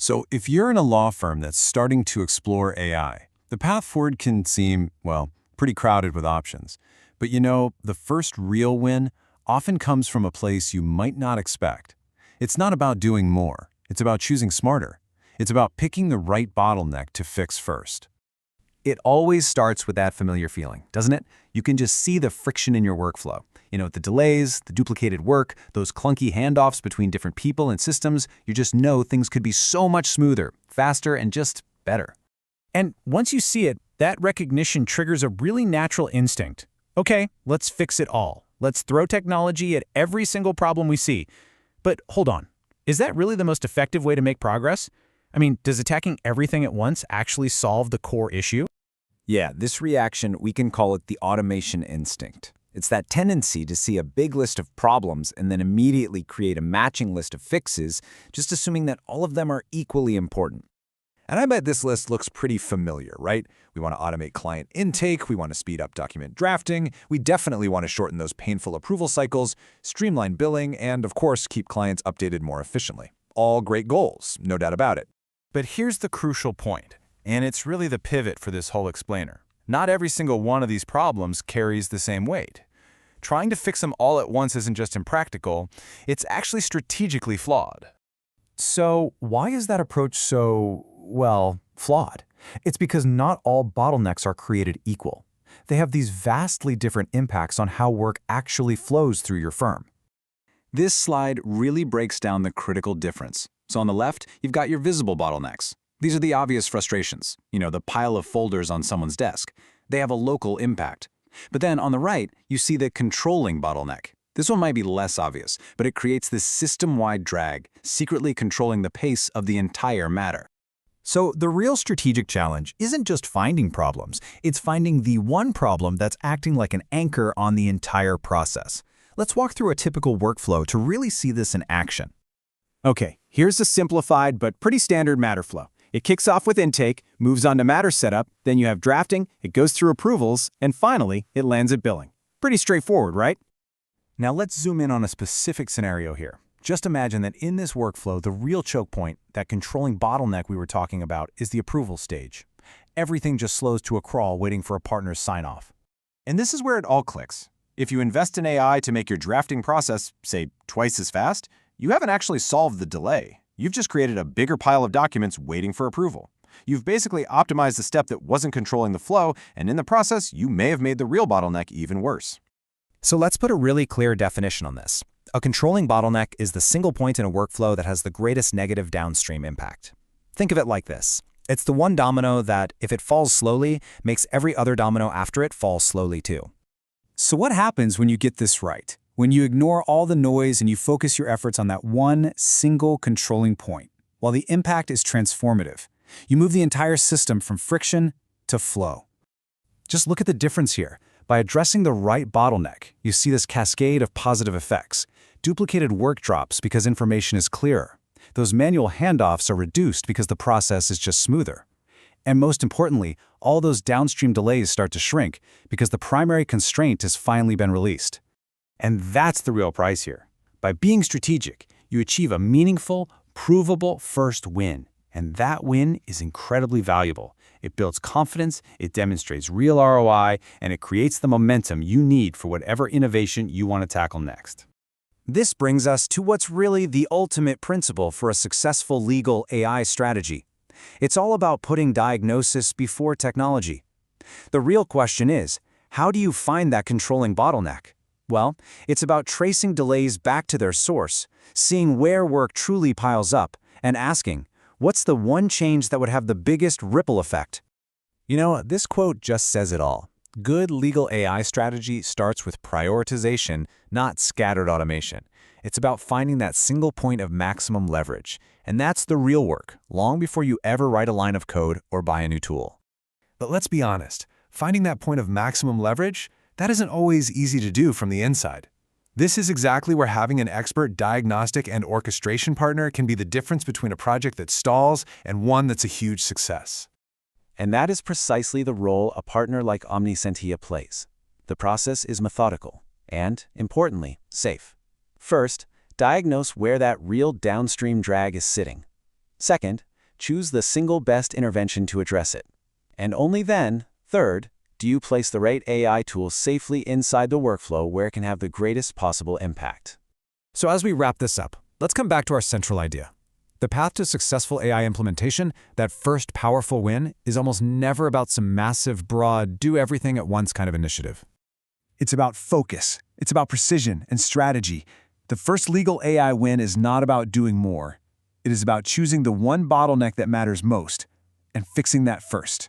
So if you're in a law firm that's starting to explore AI, the path forward can seem, well, pretty crowded with options. But the first real win often comes from a place you might not expect. It's not about doing more. It's about choosing smarter. It's about picking the right bottleneck to fix first. It always starts with that familiar feeling, doesn't it? You can just see the friction in your workflow. The delays, the duplicated work, those clunky handoffs between different people and systems. You just know things could be so much smoother, faster, and just better. And once you see it, that recognition triggers a really natural instinct. Okay, let's fix it all. Let's throw technology at every single problem we see. But hold on, is that really the most effective way to make progress? I mean, does attacking everything at once actually solve the core issue? Yeah, this reaction, we can call it the automation instinct. It's that tendency to see a big list of problems and then immediately create a matching list of fixes, just assuming that all of them are equally important. And I bet this list looks pretty familiar, right? We want to automate client intake, we want to speed up document drafting, we definitely want to shorten those painful approval cycles, streamline billing, and of course, keep clients updated more efficiently. All great goals, no doubt about it. But here's the crucial point, and it's really the pivot for this whole explainer. Not every single one of these problems carries the same weight. Trying to fix them all at once isn't just impractical, it's actually strategically flawed. So why is that approach so, flawed? It's because not all bottlenecks are created equal. They have these vastly different impacts on how work actually flows through your firm. This slide really breaks down the critical difference. So on the left, you've got your visible bottlenecks. These are the obvious frustrations, the pile of folders on someone's desk. They have a local impact. But then on the right, you see the controlling bottleneck. This one might be less obvious, but it creates this system-wide drag, secretly controlling the pace of the entire matter. So the real strategic challenge isn't just finding problems, it's finding the one problem that's acting like an anchor on the entire process. Let's walk through a typical workflow to really see this in action. Okay, here's a simplified but pretty standard matter flow. It kicks off with intake, moves on to matter setup, then you have drafting, it goes through approvals, and finally, it lands at billing. Pretty straightforward, right? Now let's zoom in on a specific scenario here. Just imagine that in this workflow, the real choke point, that controlling bottleneck we were talking about, is the approval stage. Everything just slows to a crawl waiting for a partner's sign-off. And this is where it all clicks. If you invest in AI to make your drafting process, say, twice as fast, you haven't actually solved the delay. You've just created a bigger pile of documents waiting for approval. You've basically optimized the step that wasn't controlling the flow, and in the process, you may have made the real bottleneck even worse. So let's put a really clear definition on this. A controlling bottleneck is the single point in a workflow that has the greatest negative downstream impact. Think of it like this. It's the one domino that, if it falls slowly, makes every other domino after it fall slowly too. So what happens when you get this right? When you ignore all the noise and you focus your efforts on that one single controlling point, while the impact is transformative. You move the entire system from friction to flow. Just look at the difference here. By addressing the right bottleneck, you see this cascade of positive effects. Duplicated work drops because information is clearer. Those manual handoffs are reduced because the process is just smoother. And most importantly, all those downstream delays start to shrink because the primary constraint has finally been released. And that's the real prize here. By being strategic, you achieve a meaningful, provable first win. And that win is incredibly valuable. It builds confidence, it demonstrates real ROI, and it creates the momentum you need for whatever innovation you want to tackle next. This brings us to what's really the ultimate principle for a successful legal AI strategy. It's all about putting diagnosis before technology. The real question is, how do you find that controlling bottleneck? Well, it's about tracing delays back to their source, seeing where work truly piles up, and asking, what's the one change that would have the biggest ripple effect? This quote just says it all. Good legal AI strategy starts with prioritization, not scattered automation. It's about finding that single point of maximum leverage. And that's the real work, long before you ever write a line of code or buy a new tool. But let's be honest, finding that point of maximum leverage, that isn't always easy to do from the inside. This is exactly where having an expert diagnostic and orchestration partner can be the difference between a project that stalls and one that's a huge success. And that is precisely the role a partner like Omnisenti plays. The process is methodical and, importantly, safe. First, diagnose where that real downstream drag is sitting. Second, choose the single best intervention to address it. And only then, third, do you place the right AI tool safely inside the workflow where it can have the greatest possible impact. So as we wrap this up, let's come back to our central idea. The path to successful AI implementation, that first powerful win, is almost never about some massive, broad, do-everything-at-once kind of initiative. It's about focus. It's about precision and strategy. The first legal AI win is not about doing more. It is about choosing the one bottleneck that matters most and fixing that first.